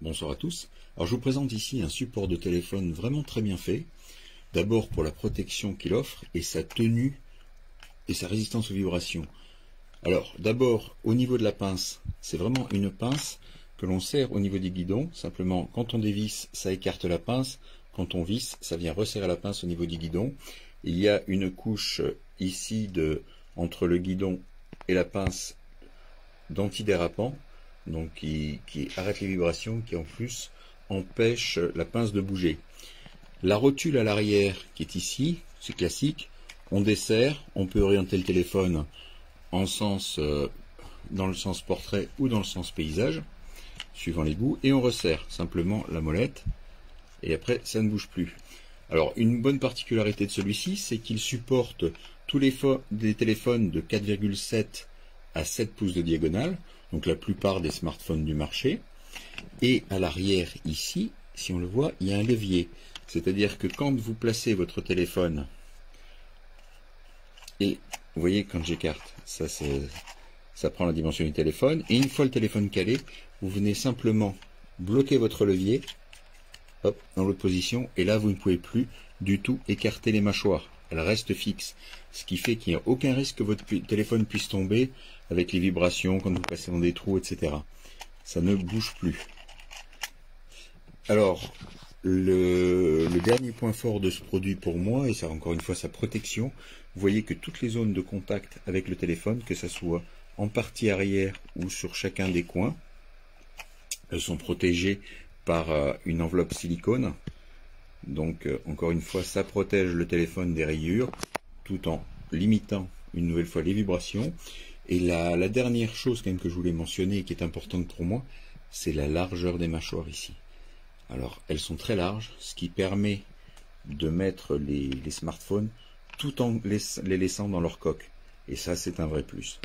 Bonsoir à tous. Alors je vous présente ici un support de téléphone vraiment très bien fait. D'abord pour la protection qu'il offre et sa tenue et sa résistance aux vibrations. Alors d'abord au niveau de la pince, c'est vraiment une pince que l'on serre au niveau du guidon. Simplement quand on dévisse, ça écarte la pince. Quand on visse, ça vient resserrer la pince au niveau du guidon. Il y a une couche ici entre le guidon et la pince d'antidérapant, donc qui arrête les vibrations, qui en plus empêche la pince de bouger. La rotule à l'arrière qui est ici, c'est classique, on desserre, on peut orienter le téléphone dans le sens portrait ou dans le sens paysage, suivant les goûts, et on resserre simplement la molette, et après ça ne bouge plus. Alors une bonne particularité de celui-ci, c'est qu'il supporte tous les téléphones de 4,7 à 7 pouces de diagonale, donc la plupart des smartphones du marché. Et à l'arrière ici, si on le voit, il y a un levier. C'est-à-dire que quand vous placez votre téléphone, et vous voyez quand j'écarte, ça prend la dimension du téléphone, et une fois le téléphone calé, vous venez simplement bloquer votre levier, hop, dans l'autre position, et là vous ne pouvez plus du tout écarter les mâchoires. Elle reste fixe, ce qui fait qu'il n'y a aucun risque que votre téléphone puisse tomber avec les vibrations quand vous passez dans des trous, etc. Ça ne bouge plus. Alors, le dernier point fort de ce produit pour moi, et c'est encore une fois sa protection, vous voyez que toutes les zones de contact avec le téléphone, que ce soit en partie arrière ou sur chacun des coins, elles sont protégées par une enveloppe silicone. Donc encore une fois, ça protège le téléphone des rayures tout en limitant une nouvelle fois les vibrations. Et la dernière chose quand même que je voulais mentionner et qui est importante pour moi, c'est la largeur des mâchoires ici. Alors elles sont très larges, ce qui permet de mettre les smartphones tout en les laissant dans leur coque. Et ça, c'est un vrai plus.